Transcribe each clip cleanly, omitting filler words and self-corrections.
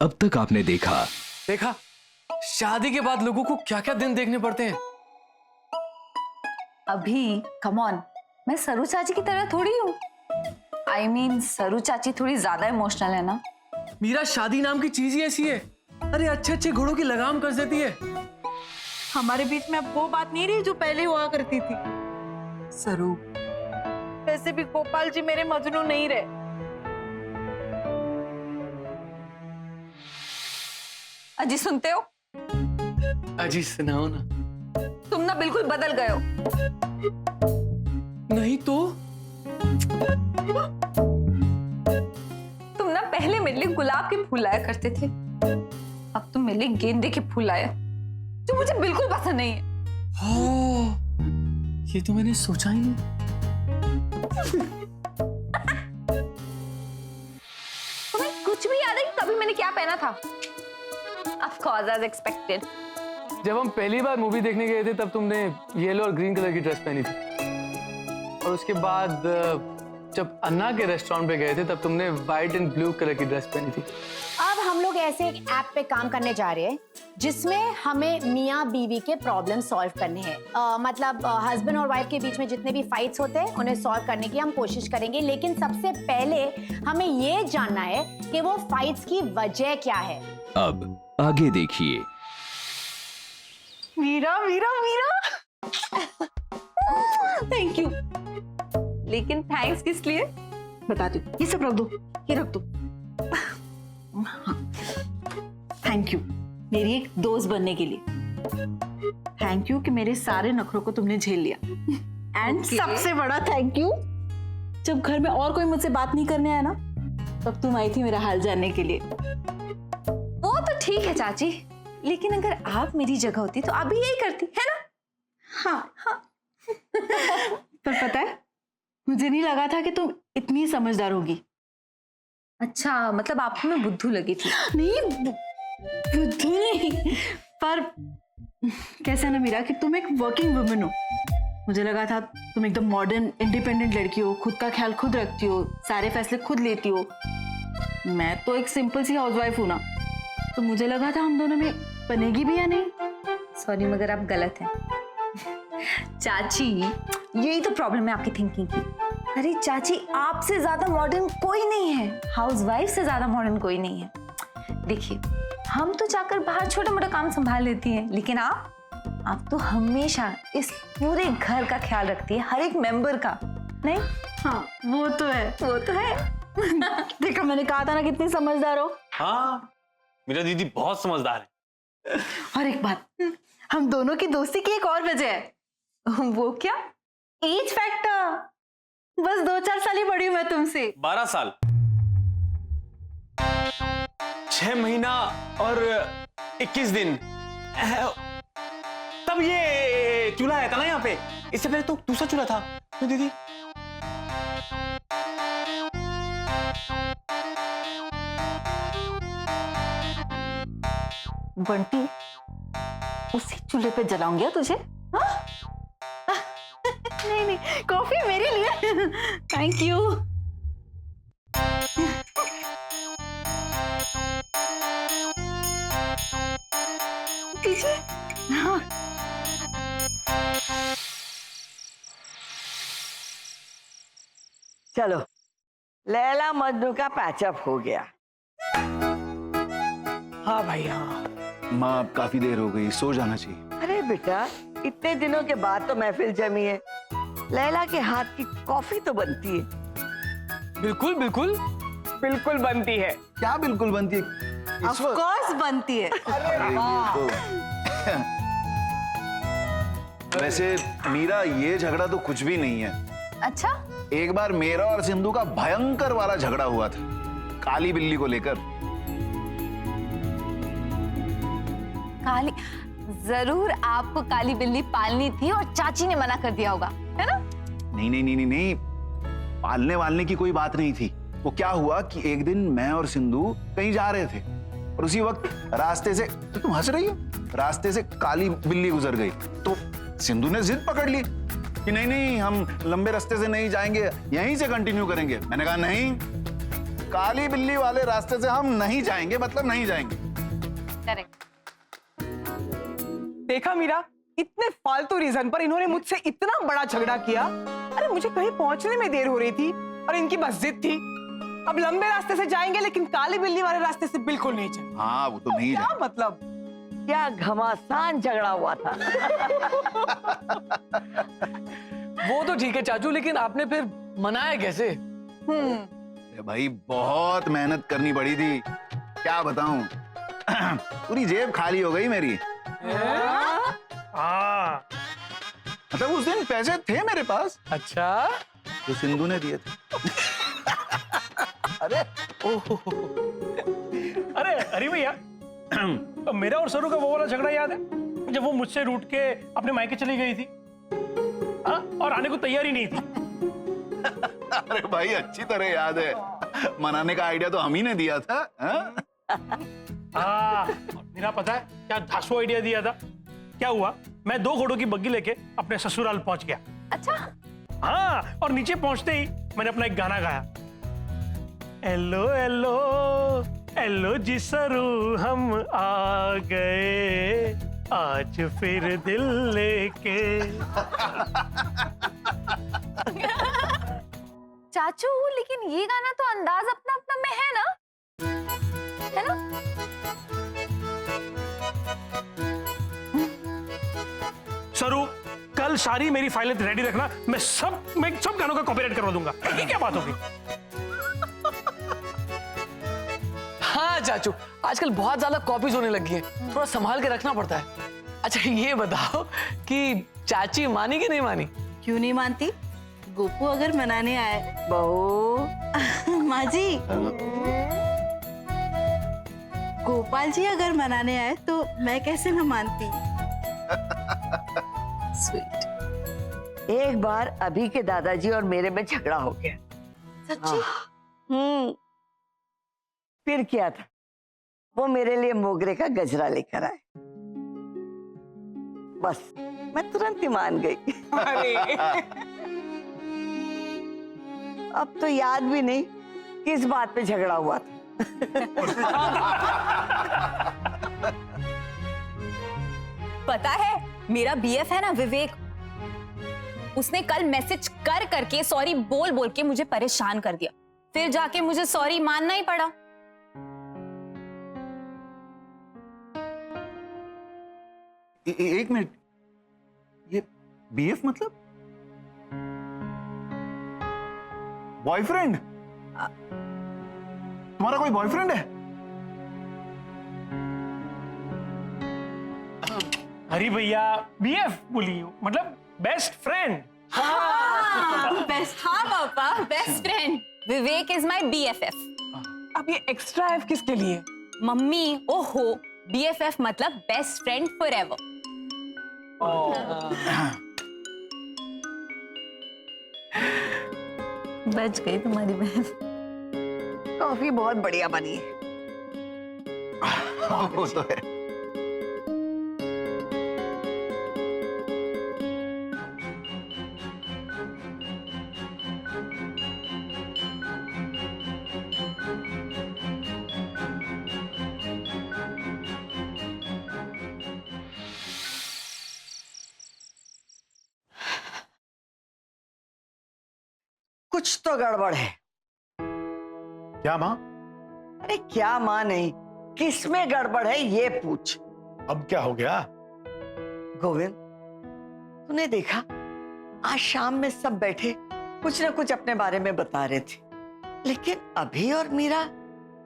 अब तक आपने देखा। देखा, शादी के बाद लोगों को क्या क्या दिन देखने पड़ते हैं। अभी कम ऑन, मैं सरू चाची की तरह थोड़ी हूँ। I mean, सरू चाची थोड़ी ज्यादा इमोशनल है ना। मीरा, शादी नाम की चीज ही ऐसी है, अरे अच्छे अच्छे घोड़ों की लगाम कर देती है। हमारे बीच में अब वो बात नहीं रही जो पहले हुआ करती थी। सरू, वैसे भी गोपाल जी मेरे मजनू नहीं रहे। अजी सुनते हो? अजी सुनाओ ना। तुम ना बिल्कुल बदल गए हो। नहीं तो तुम ना पहले मेरे लिए गुलाब के फूल लाया करते थे, अब तुम मेरे लिए गेंदे के फूल लाए, जो मुझे बिल्कुल पसंद नहीं है। हाँ, ये तो मैंने सोचा ही नहीं। तुम्हें कुछ भी याद है कि तभी मैंने क्या पहना था? Of course, as expected. जब हम पहली बार मूवी देखने गए थे तब तुमने येलो और ग्रीन कलर की ड्रेस पहनी थी, और उसके बाद जब अन्ना के रेस्टोरेंट पे गए थे तब तुमने व्हाइट एंड ब्लू कलर की ड्रेस पहनी थी। अब हम लोग ऐसे एक ऐप पे काम करने जा रहे हैं जिसमें हमें मियाँ बीवी के प्रॉब्लम सॉल्व करने हैं। मतलब हस्बैंड और वाइफ के बीच में जितने भी फाइट्स होते हैं उन्हें सॉल्व करने की हम कोशिश करेंगे, लेकिन सबसे पहले हमें ये जानना है कि वो फाइट्स की वजह क्या है। अब आगे देखिए। Meera Meera Meera, thank you. लेकिन थैंक्स किस लिए? बताती हूँ। ये सब रख दो, ये रख दो। थैंक यू मेरी एक दोस्त बनने के लिए। थैंक यू कि मेरे सारे नखरों को तुमने झेल लिया। एंड सबसे बड़ा थैंक यू, जब घर में और कोई मुझसे बात नहीं करने आया ना, तब तुम आई थी मेरा हाल जानने के लिए। वो तो ठीक है चाची, लेकिन अगर आप मेरी जगह होती तो आप भी यही करती, है ना? हाँ हाँ। पर पता है, मुझे नहीं लगा था कि तुम इतनी समझदार होगी। अच्छा, मतलब आपको मैं बुद्धू लगी थी? नहीं, बुद्धू नहीं, पर कैसा ना मीरा कि तुम एक वर्किंग वुमन हो। मुझे लगा था तुम एकदम मॉडर्न इंडिपेंडेंट लड़की हो, खुद का ख्याल खुद रखती हो, सारे फैसले खुद लेती हो। मैं तो एक सिंपल सी हाउसवाइफ हूँ ना, तो मुझे लगा था हम दोनों में बनेगी भी या नहीं। सॉरी, मगर आप गलत हैं चाची। यही तो प्रॉब्लम है आपकी थिंकिंग की। अरे चाची, आपसे ज्यादा मॉडर्न कोई नहीं है, हाउसवाइफ से ज्यादा मॉडर्न कोई नहीं है। देखिए, हम तो जाकर बाहर छोटा मोटा काम संभाल लेती हैं, लेकिन आप तो हमेशा इस पूरे घर का ख्याल रखती है, हर एक मेंबर का। नहीं? हाँ, वो तो है, वो तो है। देखा, मैंने कहा था ना कितनी समझदार हो। हाँ, मेरा दीदी बहुत समझदार है। और एक बात, हम दोनों की दोस्ती की एक और वजह है। वो क्या? Age factor. बस 2-4 साल ही बड़ी हूं मैं तुमसे। 12 साल, 6 महीना और 21 दिन। तब ये चूल्हा आया था ना यहाँ पे, इससे पहले तो दूसरा चूल्हा था। तो दीदी, बंटी, उसी चूल्हे पे जलाऊंगी तुझे। हाँ? नहीं नहीं, कॉफी मेरे लिए। Thank you. पीछे। हाँ। चलो, लैला मजनू का पैचअप हो गया। हाँ भाई हाँ। माँ, अब काफी देर हो गई, सो जाना चाहिए। अरे बेटा, इतने दिनों के बाद तो महफिल जमी है, लैला के हाथ की कॉफी तो बनती है। बिल्कुल बिल्कुल बिल्कुल बनती है। क्या बिल्कुल बनती है? ऑफ कोर्स बनती है। वैसे मीरा, ये झगड़ा तो कुछ भी नहीं है। अच्छा? एक बार मेरा और सिंधु का भयंकर वाला झगड़ा हुआ था, काली बिल्ली को लेकर। काली? जरूर आपको काली बिल्ली पालनी थी और चाची ने मना कर दिया होगा, है ना? नहीं नहीं नहीं नहीं नहीं, पालने वालने की कोई बात नहीं थी। वो क्या हुआ कि एक दिन मैं और सिंधु कहीं जा रहे थे और उसी वक्त रास्ते से, तो तुम हंस रही हो, रास्ते से काली बिल्ली गुजर गई। तो सिंधु ने जिद पकड़ ली कि नहीं नहीं, हम लंबे रास्ते से नहीं जाएंगे, यहीं से कंटिन्यू करेंगे। मैंने कहा नहीं, काली बिल्ली वाले रास्ते से हम नहीं जाएंगे, मतलब नहीं जाएंगे। करेक्ट। देखा मीरा, इतने फालतू रीजन पर इन्होंने मुझसे इतना बड़ा झगड़ा किया। अरे मुझे कहीं पहुंचने में देर हो रही थी और इनकी बस जिद थी। अब लंबे रास्ते से जाएंगे लेकिन काली बिल्ली वाले रास्ते से बिल्कुल नहीं जाएंगे। हाँ वो तो नहीं क्या जाएंगे। मतलब? क्या घमासान झगड़ा हुआ था। वो तो ठीक है चाचू, लेकिन आपने फिर मनाया कैसे? अरे भाई बहुत मेहनत करनी पड़ी थी, क्या बताऊं। पूरी जेब खाली हो गई मेरी। हाँ मतलब उस दिन पैसे थे मेरे पास अच्छा, जो सिंधु ने दिए थे। अरे अरे भैया, मेरा और सरू का वो वाला झगड़ा याद है जब वो मुझसे रूठ के अपने मायके चली गई थी? हाँ? और आने को तैयार ही नहीं थी। अरे भाई अच्छी तरह याद है, मनाने का आइडिया तो हम ही ने दिया था। हाँ? हाँ, मेरा पता है क्या धासु आइडिया दिया था? क्या हुआ, मैं 2 घोड़ों की बग्गी लेके अपने ससुराल पहुंच गया। अच्छा, हाँ, और नीचे पहुंचते ही मैंने अपना एक गाना गाया। एलो एलो एलो जी सरू, हम आ गए आज फिर दिल लेके। चाचू लेकिन ये गाना तो अंदाज अपना अपना में है ना, है ना? सरू, कल सारी मेरी फाइलें रेडी रखना, मैं सब गानों का कॉपीराइट करवा दूंगा। ये क्या बात होगी? हाँ चाचू, आजकल बहुत ज्यादा कॉपीज होने लगी है, थोड़ा संभाल के रखना पड़ता है। अच्छा ये बताओ कि चाची मानी कि नहीं मानी? क्यों नहीं मानती? गोपू अगर मनाने आए। बहू माँ जी, गोपाल जी अगर मनाने आए तो मैं कैसे न मानती। स्वीट। एक बार अभी के दादाजी और मेरे में झगड़ा हो गया। सच्ची? फिर क्या था, वो मेरे लिए मोगरे का गजरा लेकर आए। बस मैं तुरंत ही मान गई। अब तो याद भी नहीं किस बात पे झगड़ा हुआ था। पता है, मेरा बीएफ है ना विवेक, उसने कल मैसेज कर करके सॉरी बोल बोल के मुझे परेशान कर दिया, फिर जाके मुझे सॉरी मानना ही पड़ा। एक मिनट, ये बीएफ मतलब बॉयफ्रेंड? तुम्हारा कोई बॉयफ्रेंड है? अरे भैया, बीएफ बोली मतलब बेस्ट फ्रेंड। बेस्ट, हाँ पापा, best friend. Vivek is my BFF. अब ये एक्स्ट्रा एफ किसके लिए? मम्मी, ओहो, बीएफएफ मतलब बेस्ट फ्रेंड फॉरएवर। बच गई तुम्हारी बहन। कॉफी बहुत बढ़िया बनी है। वो तो है। कुछ तो गड़बड़ है। क्या माँ? अरे क्या माँ नहीं, किसमें गड़बड़ है ये पूछ। अब क्या हो गया? गोविंद, तूने देखा आज शाम में सब बैठे कुछ ना कुछ अपने बारे में बता रहे थे, लेकिन अभी और मीरा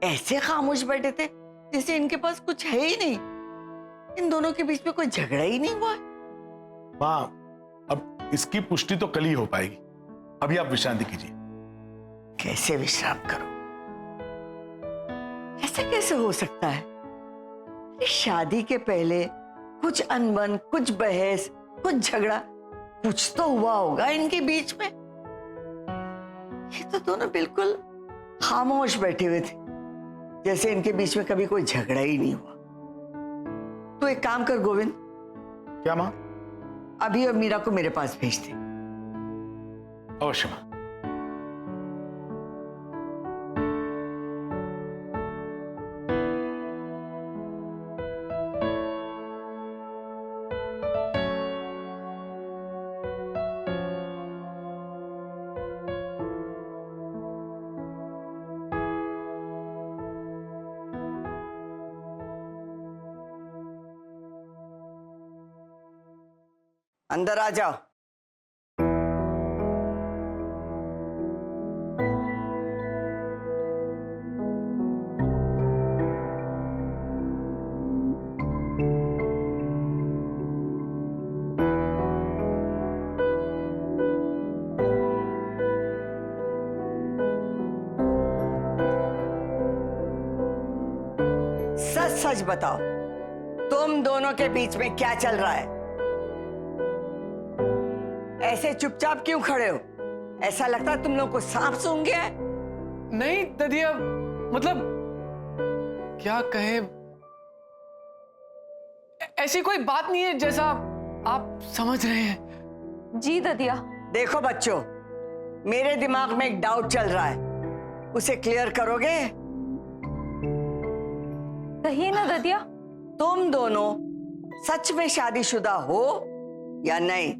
ऐसे खामोश बैठे थे जैसे इनके पास कुछ है ही नहीं। इन दोनों के बीच में कोई झगड़ा ही नहीं हुआ। माँ, अब इसकी पुष्टि तो कल ही हो पाएगी, अभी आप विश्रांति कीजिए। कैसे विश्राम करो? ऐसे कैसे हो सकता है? इस शादी के पहले कुछ अनबन, कुछ बहस, कुछ झगड़ा, कुछ तो हुआ होगा इनके बीच में। ये तो दोनों बिल्कुल खामोश बैठे हुए थे, जैसे इनके बीच में कभी कोई झगड़ा ही नहीं हुआ। तो एक काम कर गोविंद। क्या माँ? अभी और मीरा को मेरे पास भेज दे। अवश्य माँ। अंदर आ जाओ। सच सच बताओ, तुम दोनों के बीच में क्या चल रहा है? ऐसे चुपचाप क्यों खड़े हो? ऐसा लगता है तुम लोग को सांप सूंघ गया है। नहीं ददिया, मतलब क्या कहे, ऐसी कोई बात नहीं है जैसा आप समझ रहे हैं। जी ददिया। देखो बच्चों, मेरे दिमाग में एक डाउट चल रहा है, उसे क्लियर करोगे? कहिए ना ददिया। तुम दोनों सच में शादीशुदा हो या नहीं?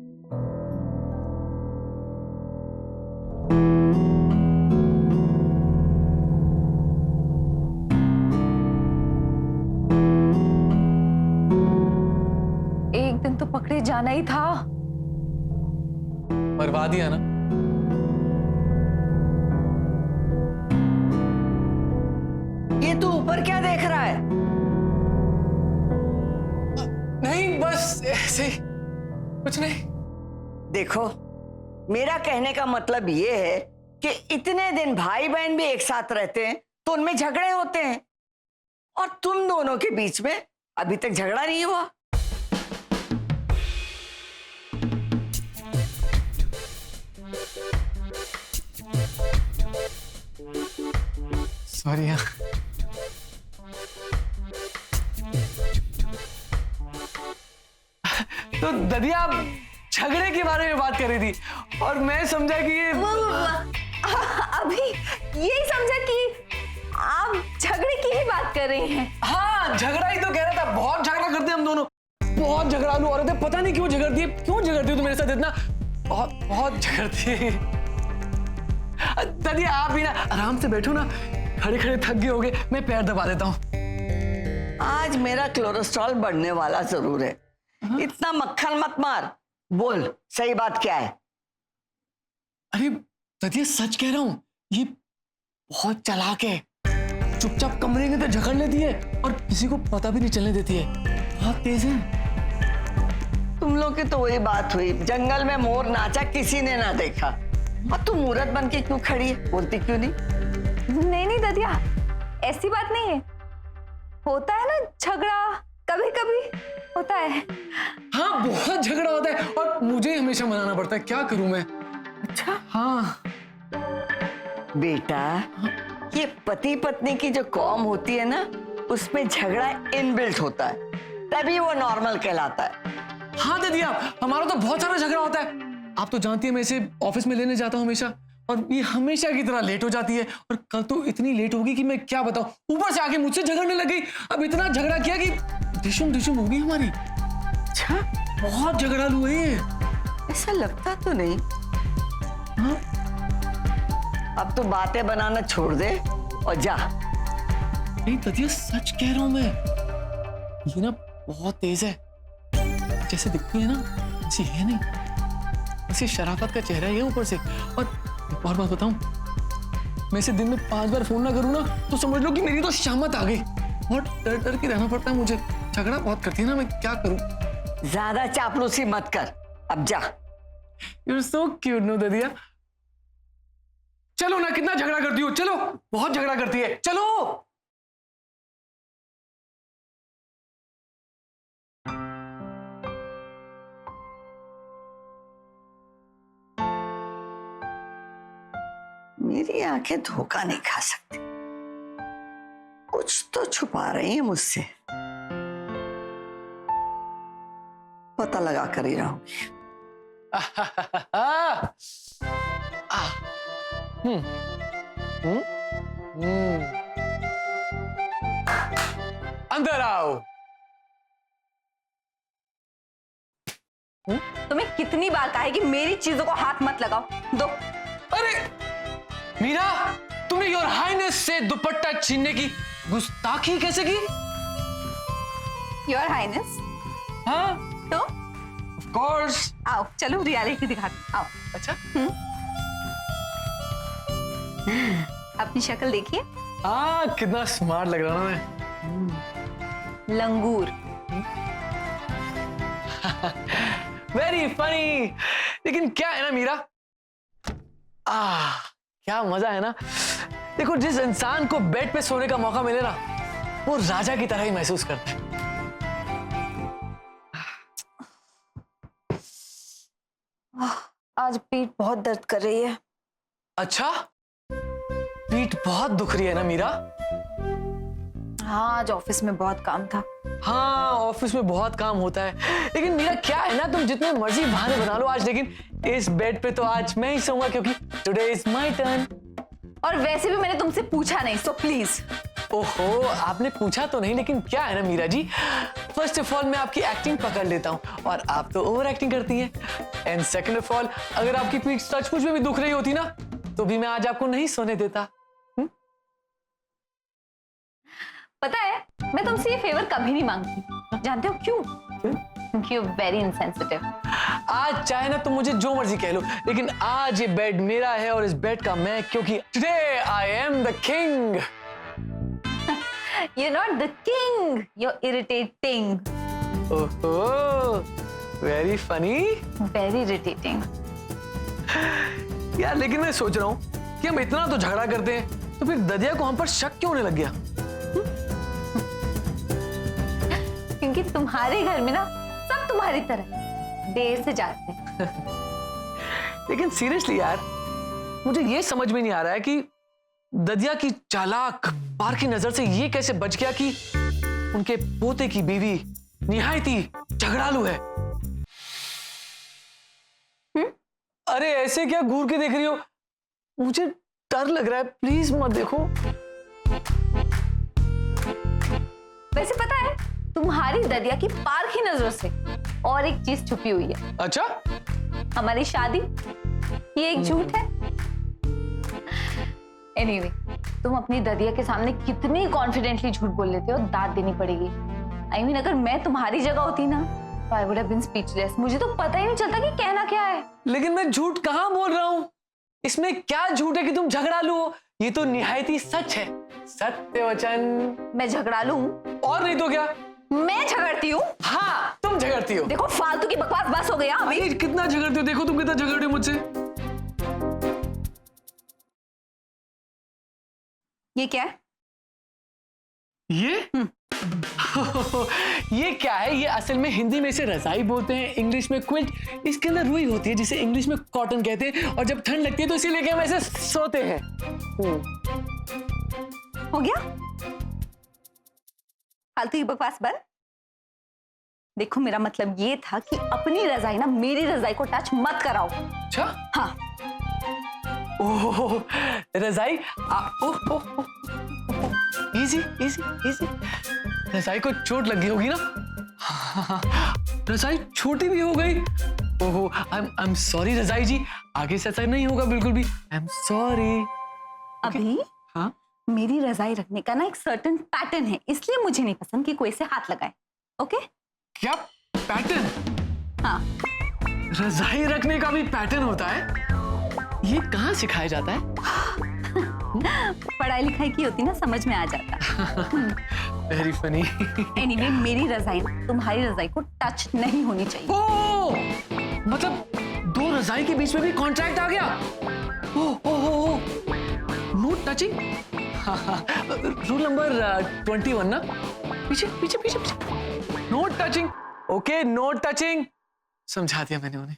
एक दिन तो पकड़े जाना ही था। मरवा दिया ना। ये तू ऊपर क्या देख रहा है? नहीं बस ऐसे ही, कुछ नहीं। देखो, मेरा कहने का मतलब ये है कि इतने दिन भाई बहन भी एक साथ रहते हैं तो उनमें झगड़े होते हैं, और तुम दोनों के बीच में अभी तक झगड़ा नहीं हुआ। सॉरी यार। तो ददिया आप झगड़े के बारे में बात कर रही थी और मैं समझा कि ये अभी यही समझा कि आप झगड़े की ही बात कर रहे हैं। हाँ, झगड़ा ही तो कह रहा था। बहुत झगड़ा करते हैं हम दोनों, बहुत झगड़ालू औरत है। पता नहीं क्यों झगड़ती है, क्यों झगड़ती हो तुम मेरे साथ इतना? बहुत बहुत झगड़ती है। ददिया आप भी ना आराम से बैठो ना, खड़े खड़े थक गए होगे, मैं पैर दबा देता हूँ। आज मेरा कोलेस्ट्रॉल बढ़ने वाला जरूर है। इतना मक्खन मत मार, बोल सही बात क्या है? अरे ददिया सच कह रहा हूँ, ये बहुत चालाक है। चुपचाप कमरे में तो झगड़ लेती है और किसी को पता भी नहीं चलने देती है। बहुत तेज है। तुम लोग की तो वही बात हुई, जंगल में मोर नाचा किसी ने ना देखा, और तू मूरत बन के क्यों खड़ी है? बोलती क्यों नहीं? नहीं नहीं ददिया, ऐसी बात नहीं है। होता है ना झगड़ा, कभी कभी होता है। हाँ, बहुत झगड़ा होता है और मुझे हमेशा मनाना पड़ता है। क्या करूं मैं? अच्छा हाँ बेटा, ये पति पत्नी की जो कॉम होती है ना, उसमें झगड़ा इनबिल्ट होता है, तभी वो नॉर्मल कहलाता है। हाँ ददिया, हमारा तो बहुत सारा झगड़ा होता है। आप तो जानती है मैं इसे ऑफिस में लेने जाता हूँ हमेशा, और ये हमेशा की तरह लेट हो जाती है। और कल तो इतनी लेट होगी कि मैं क्या बताऊं, ऊपर से आके मुझसे झगड़ने लग गई। अब इतना झगड़ा किया कि डिशुम डिशुम हो गई हमारी। अच्छा, बहुत झगड़ालू है ये। ऐसा लगता तो नहीं। हाँ? अब तो बातें बनाना छोड़ दे और जा। नहीं ददिया, सच कह रहा हूं मैं, ये ना बहुत तेज है। जैसे दिखती है ना ऐसी है नहीं, ऐसी शराफत का चेहरा है ऊपर से। और एक और बात बताऊं, मैं इसे दिन में 5 बार फोन ना करूं ना तो समझ लो कि मेरी तो शामत आ गई। बहुत डर डर के रहना पड़ता है मुझे, झगड़ा बहुत करती है ना, मैं क्या करूं? ज्यादा चापलूसी मत कर, अब जा। You're so cute, no ददिया। चलो ना, कितना झगड़ा करती हो, चलो। बहुत झगड़ा करती है, चलो। मेरी आंखें धोखा नहीं खा सकती, कुछ तो छुपा रही है मुझसे। पता लगा कर ही रहूंगी। अंदर आओ। तुम्हें कितनी बार कहा है कि मेरी चीजों को हाथ मत लगाओ। दो। अरे मीरा, तुमने योर हाइनेस से दुपट्टा छीनने की गुस्ताखी कैसे की? Your highness. हाँ तो कोर्स। आओ चलो रियलिटी दिखाते, आओ। अच्छा अपनी शक्ल देखिए, हाँ, कितना स्मार्ट लग रहा ना मैं। लंगूर। Very funny. लेकिन क्या है ना मीरा, क्या मजा है ना। देखो, जिस इंसान को बेड पे सोने का मौका मिले ना, वो राजा की तरह ही महसूस करता है। आज पीठ बहुत दर्द कर रही है। अच्छा, पीठ बहुत दुख रही है ना मीरा? हाँ, आज ऑफिस में बहुत काम था। हाँ, ऑफिस में बहुत काम होता है, लेकिन मीरा क्या है ना, तुम जितने मर्जी बहाने बना लो आज, लेकिन इस बेड पे तो आज मैं ही सोऊंगा, क्योंकि टुडे इज माय टर्न। और वैसे भी मैंने तुमसे पूछा नहीं, सो प्लीज। ओहो, आपने पूछा तो नहीं, लेकिन क्या है ना Meera ji, first of all मैं आपकी एक्टिंग पकड़ लेता हूँ और आप तो ओवर एक्टिंग करती हैं। एंड सेकंड ऑफ ऑल, अगर आपकी पीठ सचमुच में भी दुख रही होती ना, तो भी मैं आज आपको नहीं सोने देता। पता है, मैं तुमसे ये फेवर कभी नहीं मांगती। जानते हो क्यों? क्योंकि यू वेरी इनसेंसिटिव। आज चाहे ना तुम मुझे जो मर्जी कह लो, लेकिन आज ये बेड मेरा है और इस बेड का मैं, क्योंकि today I am the king. You're not the king. You're irritating. ओहो, वेरी फनी। Very irritating. यार, लेकिन मैं सोच रहा हूँ कि हम इतना तो झगड़ा करते हैं, तो फिर ददिया को हम पर शक क्यों होने लग गया? क्योंकि तुम्हारे घर में ना सब तुम्हारी तरह देर से जाते हैं। लेकिन सीरियसली यार, मुझे ये समझ में नहीं आ रहा है कि ददिया की चालाक पार की नजर से ये कैसे बच गया कि उनके पोते की बीवी निहायत ही झगड़ालू है। अरे ऐसे क्या घूर के देख रही हो? मुझे डर लग रहा है, प्लीज मत देखो। वैसे पता है, तुम्हारी ददिया की पार की नजरों से और एक चीज छुपी हुई है। अच्छा, हमारी शादी, ये एक झूठ है। एनीवे, तुम अपनी ददिया के सामने कितनी कॉन्फिडेंटली झूठ बोल लेते हो, दाद देनी पड़ेगी। आई मीन, अगर मैं तुम्हारी जगह होती ना, तो I would have been speechless. मुझे तो पता ही नहीं चलता कि कहना क्या है। लेकिन मैं झूठ कहाँ बोल रहा हूँ? इसमें क्या झूठ है कि तुम झगड़ालू हो? ये तो निहायत ही सच है, सत्य वचन। मैं झगड़ालू हूँ? और नहीं तो क्या, मैं झगड़ती हूँ? हाँ, तुम झगड़ती हो। देखो, फालतू की बकवास बस हो गया अभी। अरे कितना झगड़ती हो, देखो तुम कितना झगड़ रहे हो मुझसे। ये क्या है? ये ये क्या है? ये असल में हिंदी में इसे रजाई बोलते हैं, इंग्लिश में क्विल्ट। इसके अंदर रुई होती है जिसे इंग्लिश में कॉटन कहते हैं, और जब ठंड लगती है तो इसे लेके हम ऐसे सोते हैं। हो गया? फालतू की बकवास बंद। देखो, मेरा मतलब ये था कि अपनी रजाई ना मेरी रजाई को टच मत कराओ। अच्छा, हाँ। ओह, रजाई, इजी इजी इजी। रजाई को चोट लगी होगी ना? रजाई छोटी भी हो गई। ओहो, आई एम सॉरी रजाई जी, आगे से ऐसा नहीं होगा बिल्कुल भी। I am sorry. अभी हाँ, मेरी रजाई रखने का ना एक सर्टेन पैटर्न है, इसलिए मुझे नहीं पसंद कि कोई इसे हाथ लगाए। ओके? क्या पैटर्न? हाँ। रजाई रखने का भी पैटर्न होता है? ये कहाँ सिखाया जाता है? पढ़ाई लिखाई की होती ना, समझ में आ जाता। Very funny. एनीवे, मेरी रजाई तुम्हारी रजाई को टच नहीं होनी चाहिए। ओह, मतलब दो रजाई के बीच में भी कॉन्ट्रैक्ट आ गया। Oh, no touching. Rule number 21 ना? पीछे पीछे पीछे पीछे। No touching. Okay, no touching. समझा दिया मैंने उन्हें।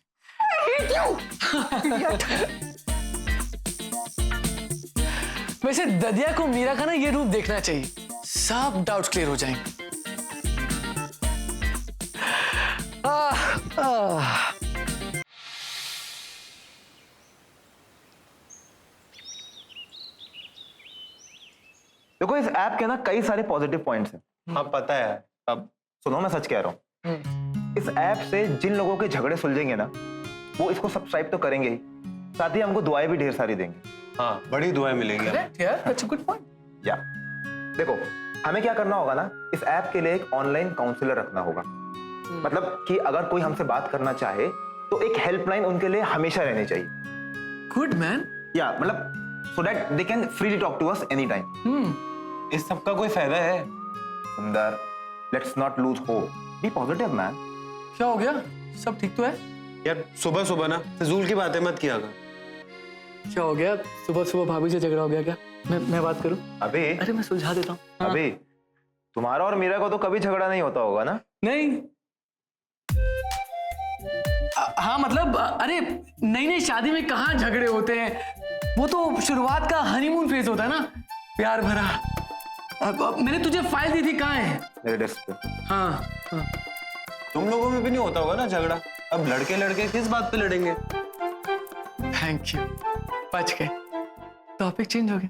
वैसे ददिया को मीरा का ना ये रूप देखना चाहिए, सब डाउट्स क्लियर हो जाएंगे। देखो, इस ऐप के ना कई सारे पॉजिटिव पॉइंट्स हैं। हाँ पता है। अब सुनो, मैं सच कह रहा हूँ। इस ऐप से जिन लोगों के झगड़े सुलझेंगे ना, वो इसको सब्सक्राइब तो करेंगे ही, साथ ही हमको दुआएं भी ढेर सारी देंगे। हाँ, बड़ी दुआएं मिलेंगी। That's a good point. या देखो, हमें क्या करना होगा ना, इस ऐप के लिए एक ऑनलाइन काउंसलर रखना होगा। मतलब कि अगर कोई हमसे बात करना चाहे तो एक हेल्पलाइन उनके लिए हमेशा रहनी चाहिए। Good man. या मतलब so that they can freely talk to us any time. इस सब का कोई फायदा है? Sundar, let's not lose hope, be positive man. क्या हो गया? सब ठीक तो है? यार सुबह सुबह ना फिजूल की बातें मत किया कर। क्या हो गया? सुबह सुबह भाभी से झगड़ा हो गया क्या? मैं बात करूं? अबे अरे मैं सुलझा देता हूँ। हाँ। अबे तुम्हारा और मीरा को तो कभी झगड़ा नहीं होता होगा ना? नहीं। हाँ मतलब अरे नई शादी में कहाँ झगड़े होते हैं, वो तो शुरुआत का हनीमून फेज होता है ना, प्यार भरा। अब मैंने तुझे फाइल दी थी, कहाँ है? मेरे डेस्क पे। हाँ, हाँ। तुम लोगों में भी नहीं होता होगा ना झगड़ा? अब लड़के लड़के किस बात पे लड़ेंगे? थैंक यू, बच गए। टॉपिक चेंज हो गया।